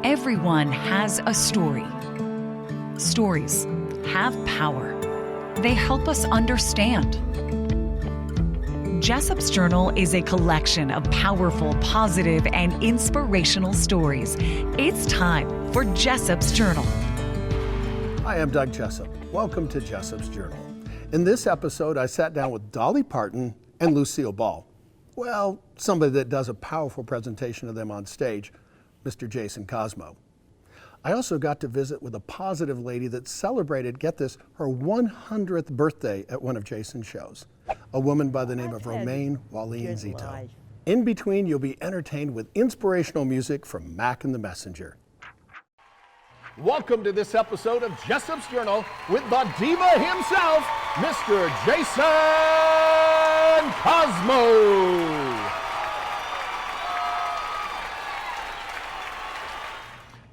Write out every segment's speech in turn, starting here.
Everyone has a story. Stories have power. They help us understand. Jessop's Journal is a collection of powerful, positive, and inspirational stories. It's time for Jessop's Journal. Hi, I'm Doug Jessop. Welcome to Jessop's Journal. In this episode, I sat down with Dolly Parton and Lucille Ball. Well, somebody that does a powerful presentation of them on stage, Mr. Jason CozMo. I also got to visit with a positive lady that celebrated, get this, her 100th birthday at one of Jason's shows. A woman by the name of Romaine, Wahlin, Zito. In between, you'll be entertained with inspirational music from Mac and the Messenger. Welcome to this episode of Jessop's Journal with the Diva himself, Mr. Jason CozMo.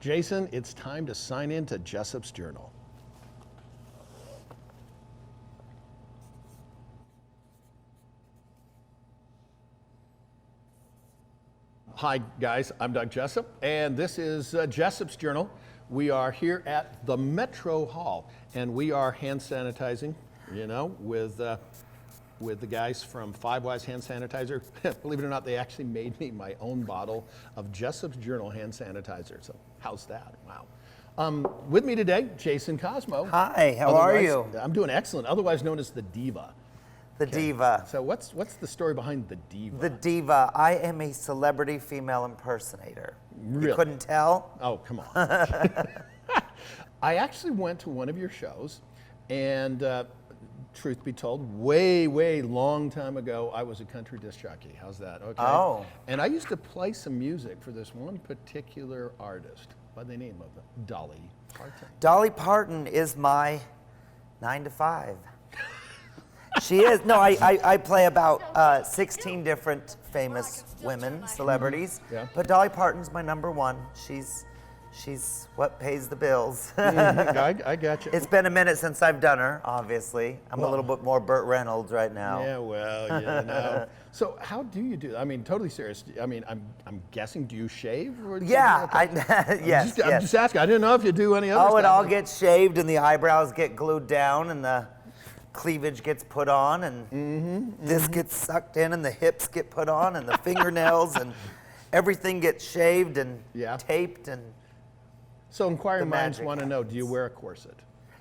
Jason, it's time to sign in to Jessop's Journal. Hi guys, I'm Doug Jessop, and this is Jessop's Journal. We are here at the Metro Hall, and we are hand sanitizing, with the guys from Five Wise Hand Sanitizer. Believe it or not, they actually made me my own bottle of Jessop's Journal hand sanitizer. So how's that? Wow. With me today, Jason CozMo. Hi, how are you? I'm doing excellent, otherwise known as the Diva. The Diva. So what's the story behind the Diva? The Diva. I am a celebrity female impersonator. Really? You couldn't tell? Oh, come on. I actually went to one of your shows, and truth be told, way long time ago, I was a country disc jockey. How's that? Okay. Oh. And I used to play some music for this one particular artist by the name of Dolly Parton. Dolly Parton is my 9 to 5. She is. No, I play about 16 different famous women, celebrities. Yeah. But Dolly Parton's my number one. She's what pays the bills. I got you. It's been a minute since I've done her, obviously. I'm a little bit more Burt Reynolds right now. Yeah, well, So how do you do that? I mean, totally serious. I mean, I'm guessing, do you shave? Or Yeah, yes. I'm just asking. I didn't know if you do any other stuff. Oh, it all gets shaved and the eyebrows get glued down and the cleavage gets put on and this gets sucked in and the hips get put on and the fingernails and everything gets shaved and taped and. So inquiring minds want to know, do you wear a corset?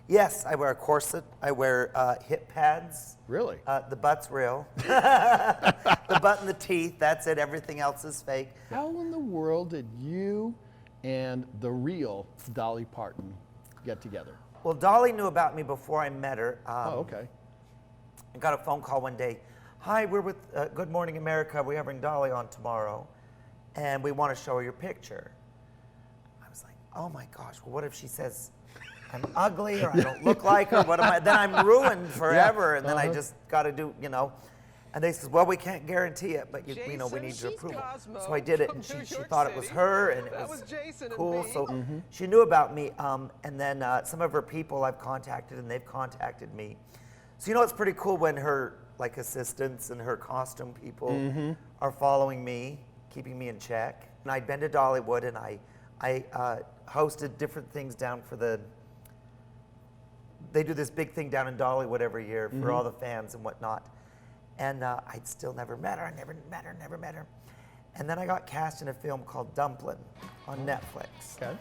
Yes, I wear a corset. I wear hip pads. Really? The butt's real. The butt and the teeth, that's it. Everything else is fake. How in the world did you and the real Dolly Parton get together? Well, Dolly knew about me before I met her. Okay. I got a phone call one day. Hi, we're with Good Morning America. We're having Dolly on tomorrow, and we want to show her your picture. I was like, oh my gosh, well, what if she says I'm ugly or I don't look like her? What am I? Then I'm ruined forever, and then I just got to do, And they said, well, we can't guarantee it, but we need your approval. So I did it, and she thought it was her, and it was cool. So she knew about me, and then some of her people I've contacted, and they've contacted me. So it's pretty cool when her assistants and her costume people are following me, keeping me in check. And I'd been to Dollywood, and I hosted different things down for they do this big thing down in Dollywood every year for all the fans and whatnot. And I'd still never met her. I never met her. And then I got cast in a film called Dumplin' on Netflix. Okay.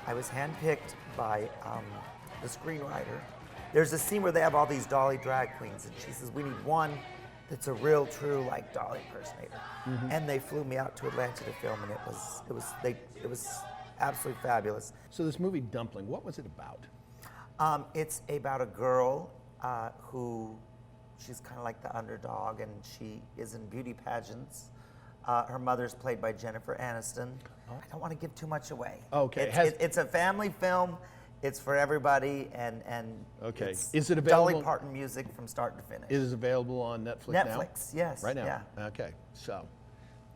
I was handpicked by the screenwriter. There's a scene where they have all these Dolly drag queens, and she says, we need one that's a real, true, Dolly impersonator. And they flew me out to Atlanta to film, and it was absolutely fabulous. So this movie Dumpling, what was it about? It's about a girl who, she's kind of like the underdog, and she is in beauty pageants. Her mother's played by Jennifer Aniston. I don't want to give too much away. Okay. It's a family film. It's for everybody, and okay. It's is it available? Dolly Parton music from start to finish. It is available on Netflix now? Netflix, yes. Right now? Yeah. Okay. So,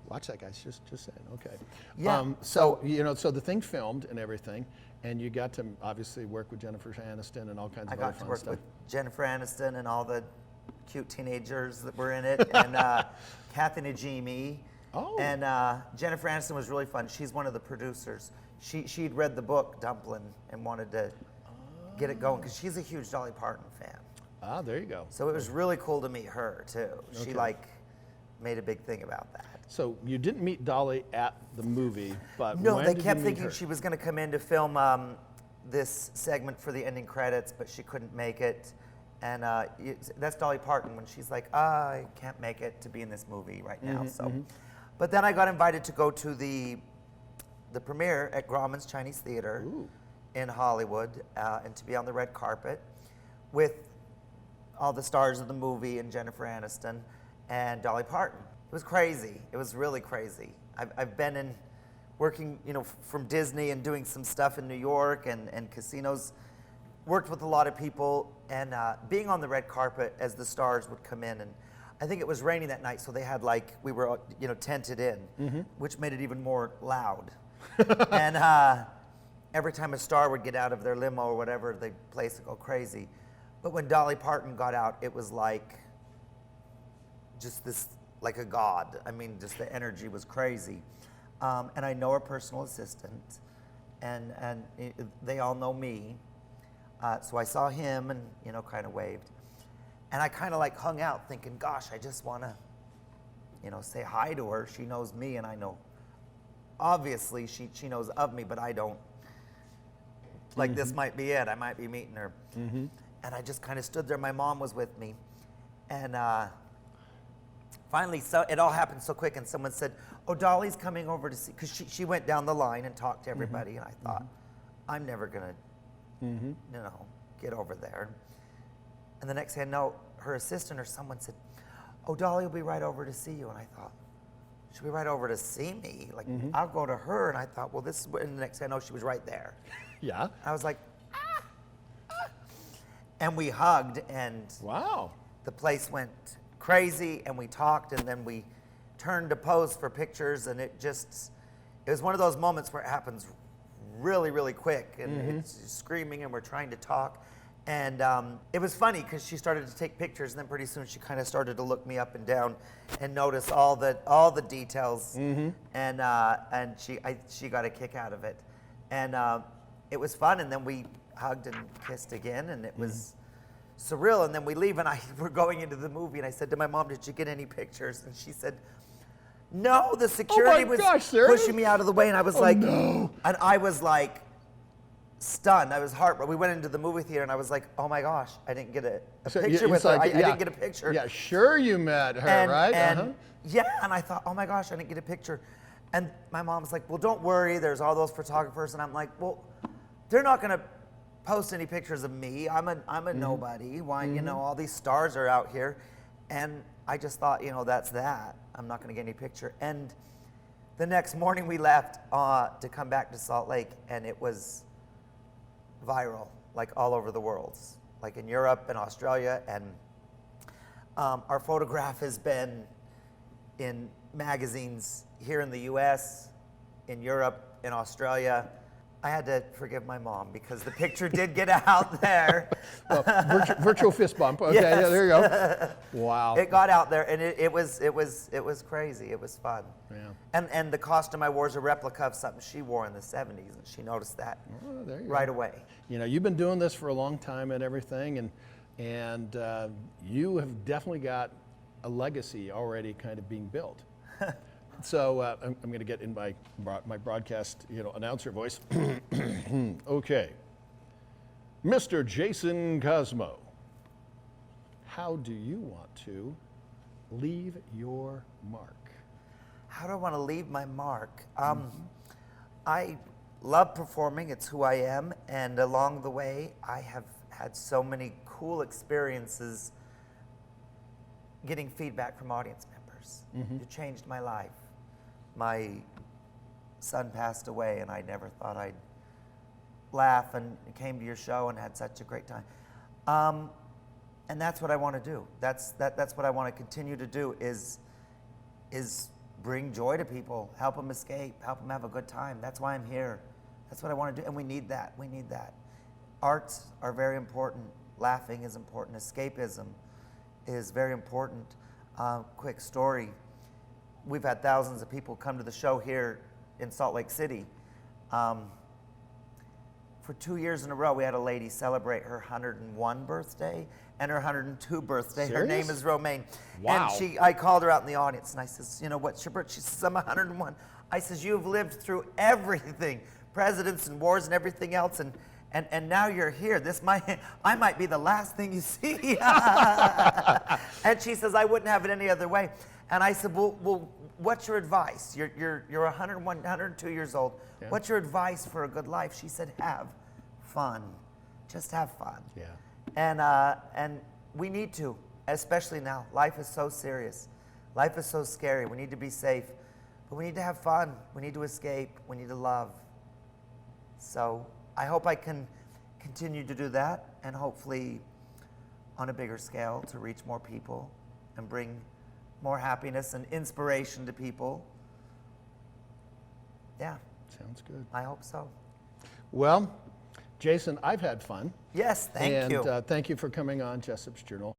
watch that, guys. Just saying. Okay. Yeah. So the thing filmed and everything, and you got to obviously work with Jennifer Aniston and all kinds of other fun stuff. I got to work with Jennifer Aniston and all the cute teenagers that were in it, and Kathy Najimy. Oh. And Jennifer Aniston was really fun. She's one of the producers. She'd read the book, Dumplin', and wanted to get it going, because she's a huge Dolly Parton fan. Ah, there you go. So it was really cool to meet her, too. She, Okay. made a big thing about that. So you didn't meet Dolly at the movie, but No, when they did kept you meet thinking her? she was going to come in to film this segment for the ending credits, but she couldn't make it. And that's Dolly Parton when she's like, I can't make it to be in this movie right now. But then I got invited to go to the premiere at Grauman's Chinese Theater in Hollywood, and to be on the red carpet with all the stars of the movie and Jennifer Aniston and Dolly Parton. It was crazy. It was really crazy. I've been working, from Disney and doing some stuff in New York and casinos. Worked with a lot of people, and being on the red carpet as the stars would come in, and I think it was raining that night, so they had we were tented in, which made it even more loud. And every time a star would get out of their limo or whatever, the place would go crazy. But when Dolly Parton got out, it was like a god. I mean, just the energy was crazy. And I know her personal assistant, and they all know me. So I saw him and, kind of waved. And I kind of hung out thinking, gosh, I just want to, say hi to her. She knows me, and I know, obviously she knows of me, but I don't. This might be it. I might be meeting her. And I just kind of stood there. My mom was with me. And finally, it all happened so quick, and someone said, oh, Dolly's coming over to see, because she went down the line and talked to everybody, and I thought, I'm never going to, get over there. And the next thing I know, her assistant or someone said, oh, Dolly will be right over to see you. And I thought, she'll be right over to see me? I'll go to her. And I thought, well, this is what, and the next thing I know, she was right there. Yeah. I was like, ah. And we hugged, and Wow. the place went crazy, and we talked, and then we turned to pose for pictures, and it was one of those moments where it happens really, really quick, and it's screaming, and we're trying to talk. And it was funny because she started to take pictures, and then pretty soon she kind of started to look me up and down and notice all the details, and she got a kick out of it, and it was fun. And then we hugged and kissed again, and it was surreal. And then we leave, and we're going into the movie, and I said to my mom, "Did you get any pictures?" And she said, "No, the security was pushing me out of the way," and I was no. And I was stunned. I was heartbroken. We went into the movie theater, and I was like, "Oh my gosh, I didn't get a picture with her. I didn't get a picture." Yeah, sure you met her, right? And yeah, and I thought, "Oh my gosh, I didn't get a picture." And my mom was like, "Well, don't worry. There's all those photographers." And I'm like, "Well, they're not going to post any pictures of me. I'm a nobody. Why, all these stars are out here." And I just thought, that's that. I'm not going to get any picture. And the next morning we left to come back to Salt Lake, and it was viral, all over the world, in Europe and Australia. And our photograph has been in magazines here in the US, in Europe, in Australia. I had to forgive my mom because the picture did get out there. Well, virtual fist bump. Okay, Yes. Yeah, there you go. Wow. It got out there, and it was crazy. It was fun. Yeah. And the costume I wore is a replica of something she wore in the 70s, and she noticed that right away. You've been doing this for a long time and everything, and you have definitely got a legacy already kind of being built. So I'm going to get in my broadcast, announcer voice. Okay, Mr. Jason CozMo, how do you want to leave your mark? How do I want to leave my mark? I love performing. It's who I am, and along the way, I have had so many cool experiences getting feedback from audience members. It changed my life. My son passed away, and I never thought I'd laugh, and came to your show and had such a great time. And that's what I want to do. That's what I want to continue to do is bring joy to people, help them escape, help them have a good time. That's why I'm here. That's what I want to do, and we need that. We need that. Arts are very important. Laughing is important. Escapism is very important. Quick story. we've had thousands of people come to the show here in Salt Lake City. For 2 years in a row, we had a lady celebrate her 101 birthday and her 102 birthday. Serious? Her name is Romaine. Wow. And I called her out in the audience, and I says, you know, what's your birthday? She says, I'm 101. I says, you've lived through everything, presidents and wars and everything else, and now you're here. I might be the last thing you see. And she says, I wouldn't have it any other way. And I said, well, what's your advice? You're 101, 102 years old. Yeah. What's your advice for a good life? She said, have fun. Just have fun. Yeah. And we need to, especially now. Life is so serious. Life is so scary. We need to be safe. But we need to have fun. We need to escape. We need to love. So I hope I can continue to do that, and hopefully on a bigger scale to reach more people and bring more happiness and inspiration to people. Yeah. Sounds good. I hope so. Well, Jason, I've had fun. Yes, thank you. And thank you for coming on Jessop's Journal.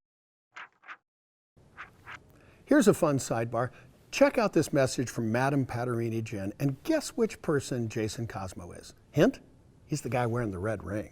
Here's a fun sidebar. Check out this message from Madame Paterini Jen, and guess which person Jason CozMo is. Hint? He's the guy wearing the red ring.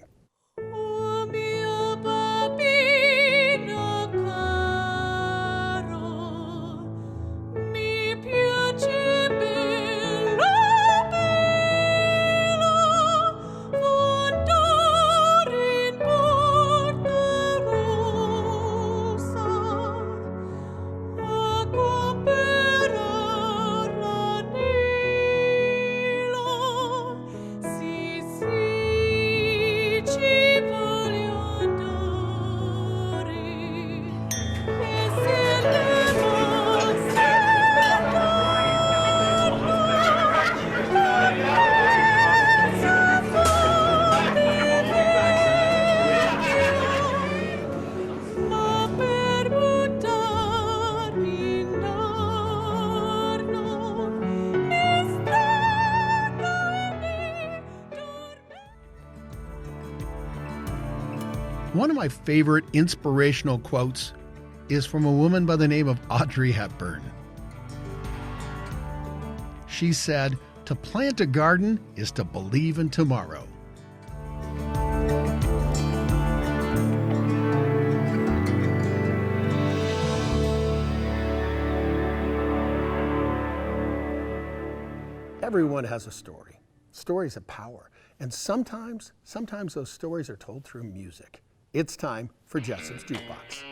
One of my favorite inspirational quotes is from a woman by the name of Audrey Hepburn. She said, "To plant a garden is to believe in tomorrow." Everyone has a story. Stories have power. And sometimes those stories are told through music. It's time for Jessop's Jukebox.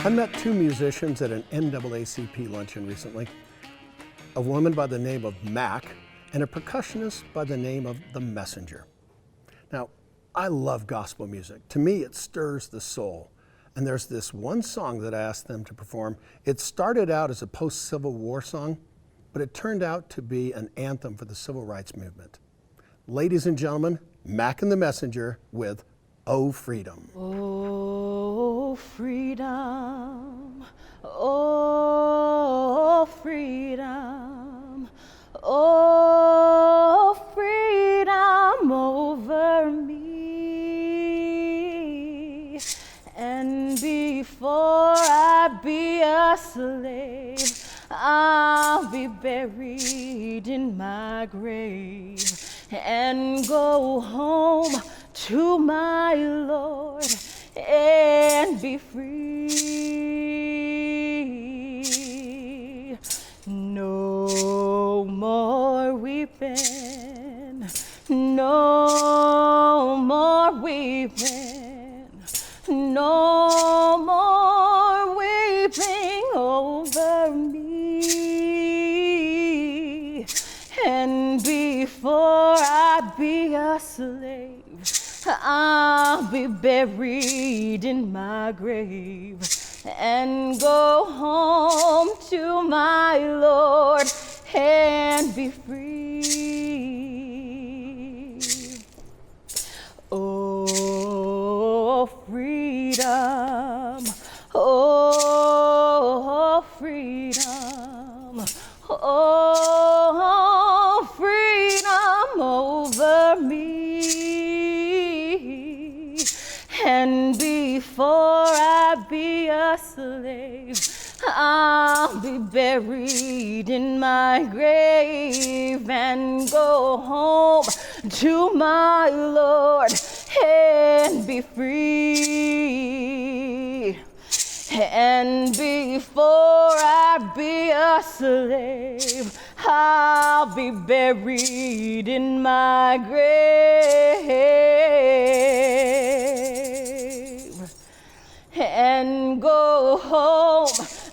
I met two musicians at an NAACP luncheon recently. A woman by the name of Mac and a percussionist by the name of The Messenger. Now, I love gospel music. To me, it stirs the soul. And there's this one song that I asked them to perform. It started out as a post-Civil War song, but it turned out to be an anthem for the civil rights movement. Ladies and gentlemen, Mac and the Messenger with "Oh Freedom." Oh, freedom, oh, freedom, oh, freedom over me. And before I be a slave, I'll be buried in my grave and go home to my Lord and be free. No more weeping, no more weeping, no more weeping over me. And before I be a slave, I'll be buried in my grave and go home to my Lord and be free. Oh, freedom, oh, freedom, oh, freedom over me. And before I be be a slave. I'll be buried in my grave and go home to my Lord and be free. And before I be a slave, I'll be buried in my grave and go home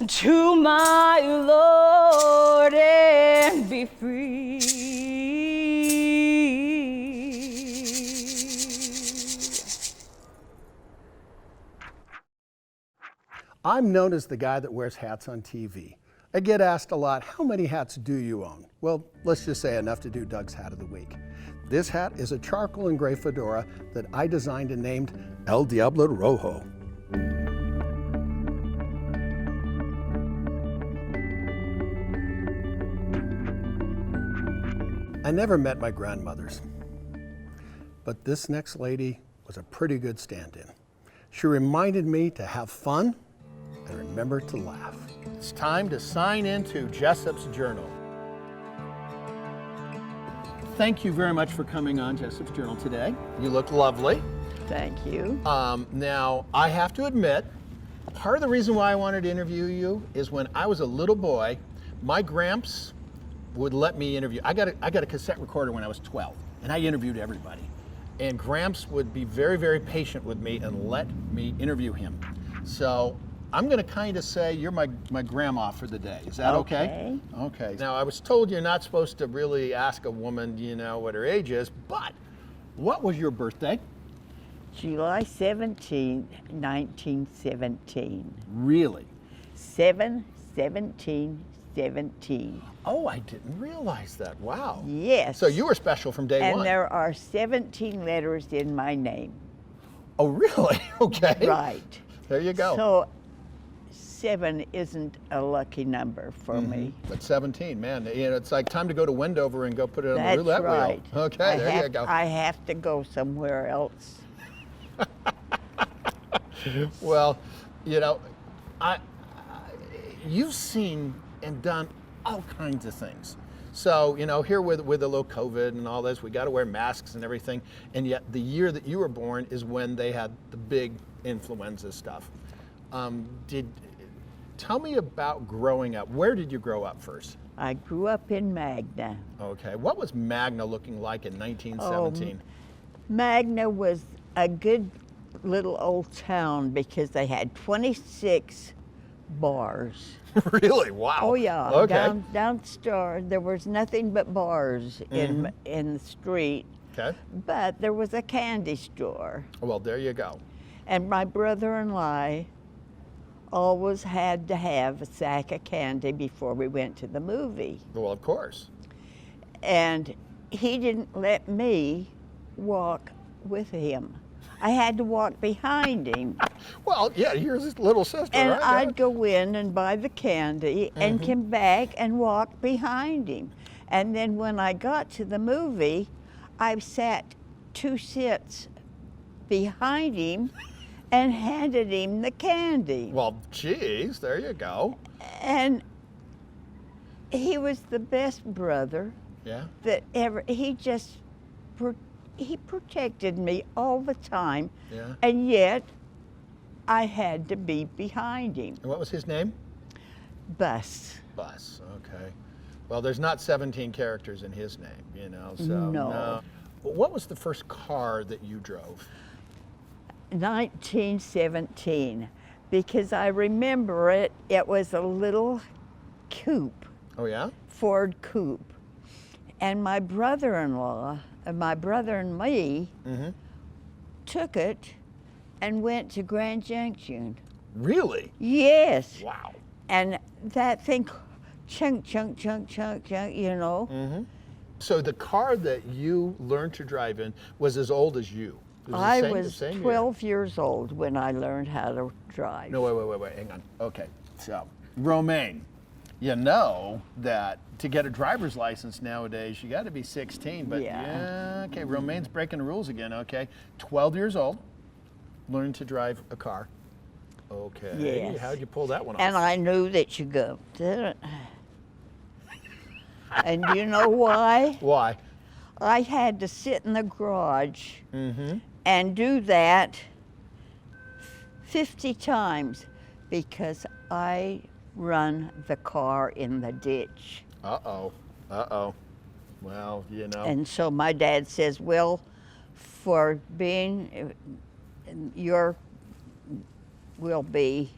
to my Lord and be free. I'm known as the guy that wears hats on TV. I get asked a lot, how many hats do you own? Well, let's just say enough to do Doug's Hat of the Week. This hat is a charcoal and gray fedora that I designed and named El Diablo Rojo. I never met my grandmothers, but this next lady was a pretty good stand-in. She reminded me to have fun and remember to laugh. It's time to sign into Jessop's Journal. Thank you very much for coming on Jessop's Journal today. You look lovely. Thank you. Now, I have to admit, part of the reason why I wanted to interview you is when I was a little boy, my gramps would let me interview. I got a cassette recorder when I was 12, and I interviewed everybody. And Gramps would be very, very patient with me and let me interview him. So I'm going to kind of say you're my grandma for the day. Is that okay? Okay. Now, I was told you're not supposed to really ask a woman, you know, what her age is, but what was your birthday? July 17, 1917. Really? 7/17/17. Oh, I didn't realize that. Wow. Yes. So you were special from day one. And there are 17 letters in my name. Oh, really? Okay. Right. There you go. So 7 isn't a lucky number for me. But 17, man, you know, it's like time to go to Wendover and go put it on That's the roulette right. wheel. Okay, there you go. I have to go somewhere else. Well, you know, you've seen and done all kinds of things. So, you know, here with a little COVID and all this, we got to wear masks and everything. And yet the year that you were born is when they had the big influenza stuff. Tell me about growing up. Where did you grow up first? I grew up in Magna. Okay. What was Magna looking like in 1917? Magna was a good little old town because they had 26 bars. Really? Wow. Oh yeah. Okay. Downstairs there was nothing but bars in the street. Okay. But there was a candy store. Well, there you go. And my brother and I always had to have a sack of candy before we went to the movie. Well, of course. And he didn't let me walk with him. I had to walk behind him. Well, yeah, you're his little sister, And right? I'd go in and buy the candy and come back and walk behind him. And then when I got to the movie, I sat 2 sits behind him and handed him the candy. Well, geez, there you go. And he was the best brother Yeah. that ever, he protected me all the time. Yeah. And yet I had to be behind him. And what was his name? Bus. Bus. Okay. Well, there's not 17 characters in his name, you know, so. No. But what was the first car that you drove? 1917, because I remember it was a little coupe, Oh, yeah? Ford coupe. And my brother-in-law, my brother and me, took it and went to Grand Junction. Really? Yes. Wow. And that thing, chunk, chunk, chunk, chunk, chunk, you know. So the car that you learned to drive in was as old as you? It was I the was same year? 12 years old when I learned how to drive. No, wait, hang on. Okay, so, Romaine, you know that to get a driver's license nowadays, you got to be 16, but Yeah. okay, Romaine's breaking the rules again, okay. 12 years old, learned to drive a car. Okay. Yes. How'd you pull that one off? And I knew that you go. And you know why? Why? I had to sit in the garage and do that 50 times because I run the car in the ditch. Uh-oh. Uh-oh. Well, you know. And so my dad says, well, for being, will be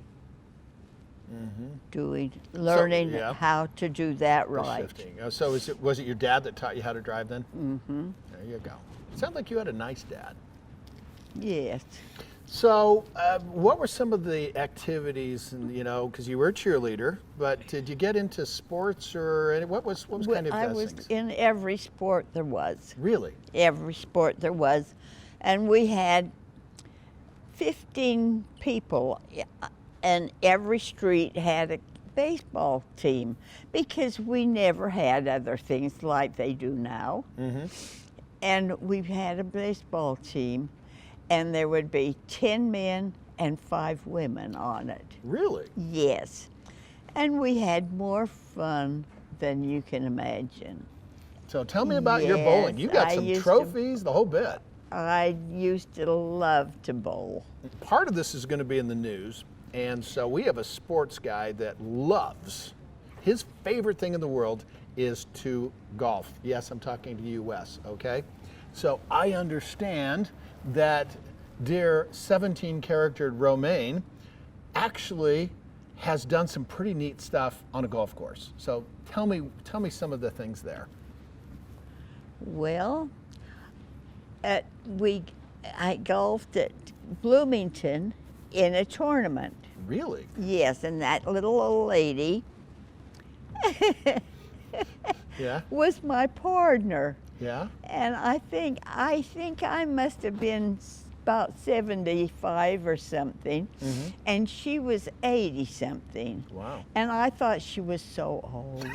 learning yeah. how to do that right. Shifting. So was it your dad that taught you how to drive then? Mm-hmm. There you go. Sounds like you had a nice dad. Yes. So, what were some of the activities, and because you were a cheerleader, but did you get into sports or what was kind of I those was things? in every sport there was. Really? Every sport there was. And we had 15 people, and every street had a baseball team because we never had other things like they do now. Mm-hmm. And we had a baseball team, and there would be 10 men and 5 women on it. Really? Yes. And we had more fun than you can imagine. So tell me about your bowling. You got I some used trophies, the whole bit. I used to love to bowl. Part of this is going to be in the news, and so we have a sports guy that loves, his favorite thing in the world is to golf. Yes, I'm talking to you, Wes, okay? So I understand that dear 17-charactered Romaine actually has done some pretty neat stuff on a golf course. So tell me some of the things there. Well, I golfed at Bloomington in a tournament. Really? Yes, and that little old lady Yeah. was my partner. Yeah. And I think I must have been about 75 or something, and she was 80 something. Wow. And I thought she was so old.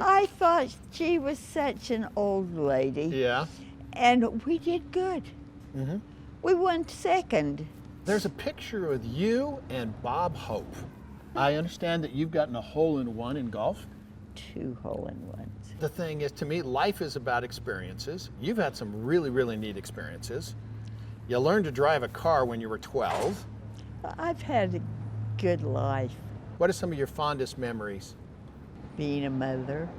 I thought she was such an old lady. Yeah. And we did good. We won second. There's a picture with you and Bob Hope. I understand that you've gotten a hole-in-one in golf. 2 hole-in-ones. The thing is, to me, life is about experiences. You've had some really, really neat experiences. You learned to drive a car when you were 12. I've had a good life. What are some of your fondest memories? Being a mother.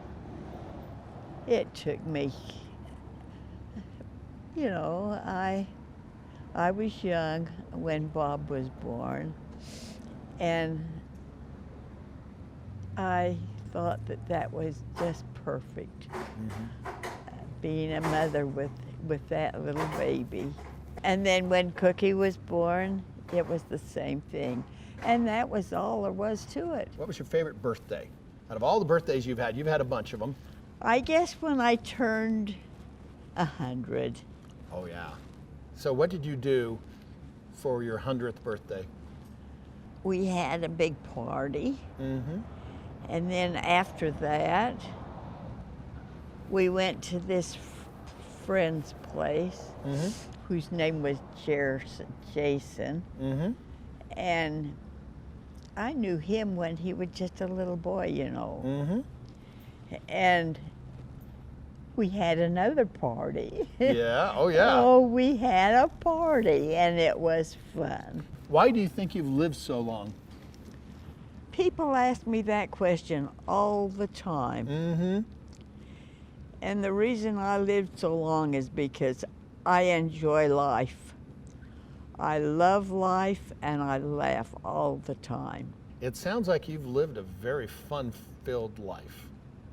It took me, I was young when Bob was born, and I thought that was just perfect. Being a mother with that little baby. And then when Cookie was born, it was the same thing. And that was all there was to it. What was your favorite birthday? Out of all the birthdays you've had a bunch of them. I guess when I turned 100. Oh, yeah. So what did you do for your 100th birthday? We had a big party. And then after that, we went to this friend's place, whose name was Jason. And I knew him when he was just a little boy, And we had another party. Yeah, oh yeah. Oh, we had a party, and it was fun. Why do you think you've lived so long? People ask me that question all the time. And the reason I lived so long is because I enjoy life. I love life, and I laugh all the time. It sounds like you've lived a very fun-filled life.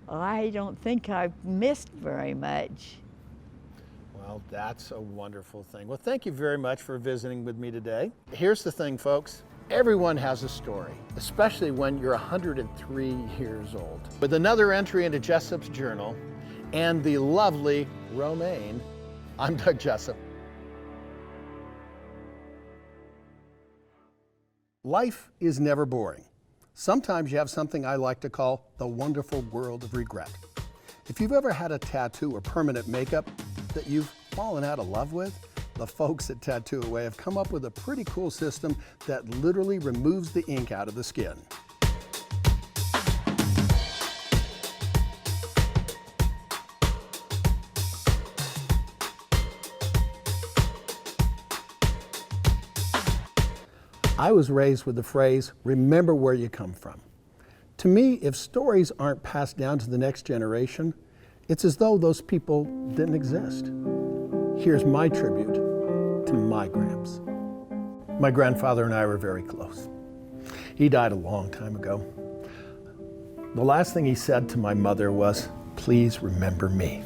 I don't think I've missed very much. Well, that's a wonderful thing. Well, thank you very much for visiting with me today. Here's the thing, folks. Everyone has a story, especially when you're 103 years old. With another entry into Jessop's journal and the lovely Romaine, I'm Doug Jessop. Life is never boring. Sometimes you have something I like to call the wonderful world of regret. If you've ever had a tattoo or permanent makeup that you've fallen out of love with, The folks at Tattoo Away have come up with a pretty cool system that literally removes the ink out of the skin. I was raised with the phrase, remember where you come from. To me, if stories aren't passed down to the next generation, it's as though those people didn't exist. Here's my tribute to my Gramps. My grandfather and I were very close. He died a long time ago. The last thing he said to my mother was, please remember me.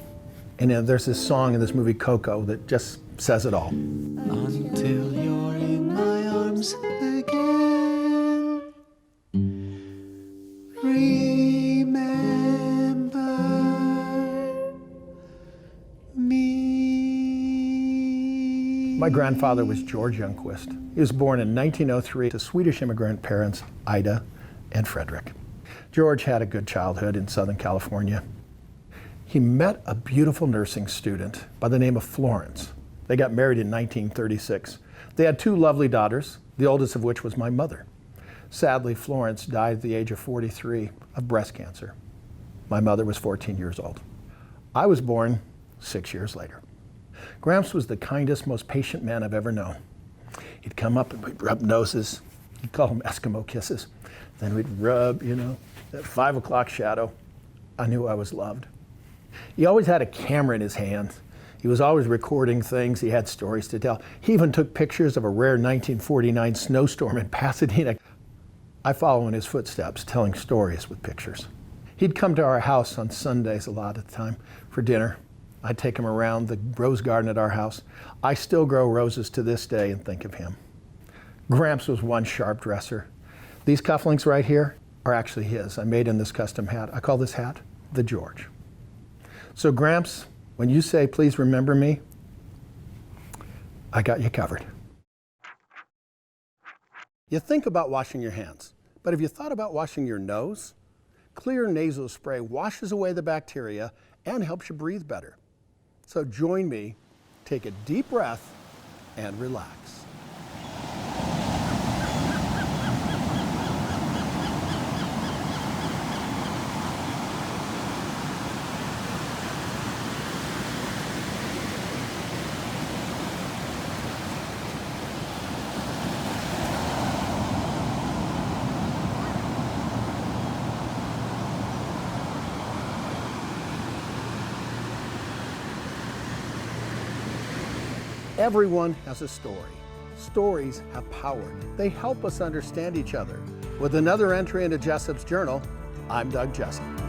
And there's this song in this movie, Coco, that just says it all. Until you're in my arms again, remember me. My grandfather was George Youngquist. He was born in 1903 to Swedish immigrant parents, Ida and Frederick. George had a good childhood in Southern California. He met a beautiful nursing student by the name of Florence. They got married in 1936. They had 2 lovely daughters, the oldest of which was my mother. Sadly, Florence died at the age of 43 of breast cancer. My mother was 14 years old. I was born 6 years later. Gramps was the kindest, most patient man I've ever known. He'd come up and we'd rub noses. He'd call them Eskimo kisses. Then we'd rub, that 5 o'clock shadow. I knew I was loved. He always had a camera in his hand. He was always recording things. He had stories to tell. He even took pictures of a rare 1949 snowstorm in Pasadena. I follow in his footsteps, telling stories with pictures. He'd come to our house on Sundays a lot of the time for dinner. I'd take him around the rose garden at our house. I still grow roses to this day and think of him. Gramps was one sharp dresser. These cufflinks right here are actually his. I made him this custom hat. I call this hat the George. So Gramps, when you say, please remember me, I got you covered. You think about washing your hands, but have you thought about washing your nose? XLEAR nasal spray washes away the bacteria and helps you breathe better. So join me, take a deep breath, and relax. Everyone has a story. Stories have power. They help us understand each other. With another entry into Jessop's journal, I'm Doug Jessop.